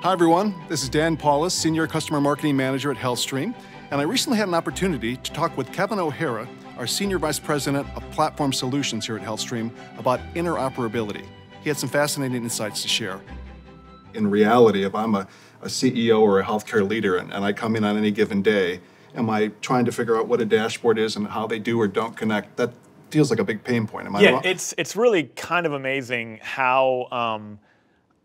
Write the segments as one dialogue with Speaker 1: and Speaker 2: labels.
Speaker 1: Hi everyone, this is Dan Paulus, Senior Customer Marketing Manager at HealthStream, and I recently had an opportunity to talk with Kevin O'Hara, our Senior Vice President of Platform Solutions here at HealthStream, about interoperability. He had some fascinating insights to share. In reality, if I'm a CEO or a healthcare leader and I come in on any given day, am I trying to figure out what a dashboard is and how they do or don't connect? That feels like a big pain point. Am I wrong?
Speaker 2: It's really kind of amazing how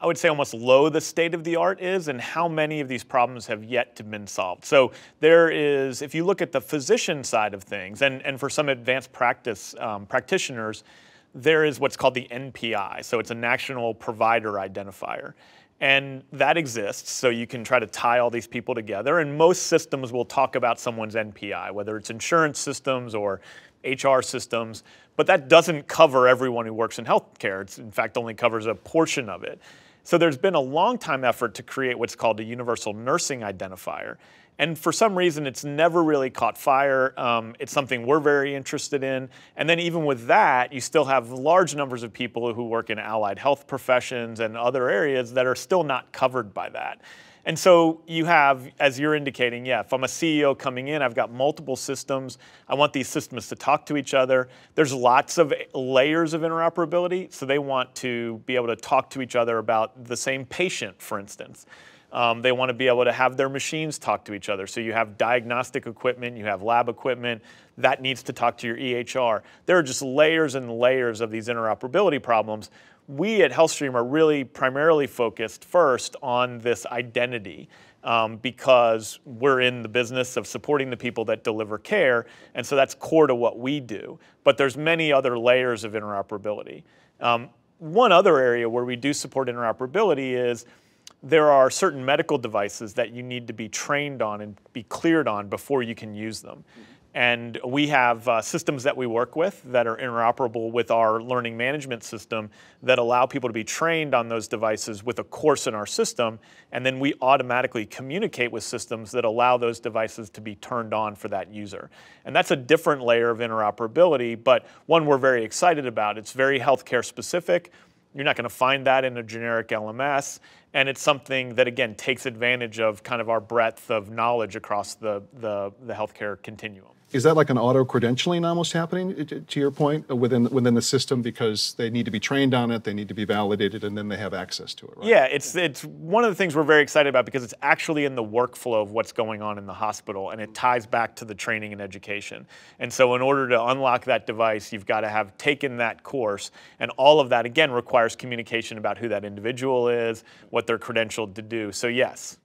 Speaker 2: I would say almost low the state of the art is and how many of these problems have yet to been solved. So there is, if you look at the physician side of things, and for some advanced practice practitioners, there is what's called the NPI. So it's a National Provider Identifier. And that exists, so you can try to tie all these people together. And most systems will talk about someone's NPI, whether it's insurance systems or HR systems, but that doesn't cover everyone who works in healthcare. It, in fact, only covers a portion of it. So there's been a long time effort to create what's called a universal nursing identifier. And for some reason, it's never really caught fire. It's something we're very interested in. And then even with that, you still have large numbers of people who work in allied health professions and other areas that are still not covered by that. And so you have, as you're indicating, yeah, if I'm a CEO coming in, I've got multiple systems. I want these systems to talk to each other. There's lots of layers of interoperability. So they want to be able to talk to each other about the same patient, for instance. They want to be able to have their machines talk to each other. So you have diagnostic equipment, you have lab equipment, that needs to talk to your EHR. There are just layers and layers of these interoperability problems. We at HealthStream are really primarily focused first on this identity because we're in the business of supporting the people that deliver care, and so that's core to what we do. But there's many other layers of interoperability. One other area where we do support interoperability is there are certain medical devices that you need to be trained on and be cleared on before you can use them. And we have systems that we work with that are interoperable with our learning management system that allow people to be trained on those devices with a course in our system, and then we automatically communicate with systems that allow those devices to be turned on for that user. And that's a different layer of interoperability, but one we're very excited about. It's very healthcare specific. You're not going to find that in a generic LMS, and it's something that, again, takes advantage of kind of our breadth of knowledge across the healthcare continuum.
Speaker 1: Is that like an auto-credentialing almost happening, to your point, within the system, because they need to be trained on it, they need to be validated, and then they have access to it, right?
Speaker 2: Yeah, it's one of the things we're very excited about because it's actually in the workflow of what's going on in the hospital, and it ties back to the training and education. And so in order to unlock that device, you've got to have taken that course, and all of that, again, requires communication about who that individual is, what they're credentialed to do. So yes.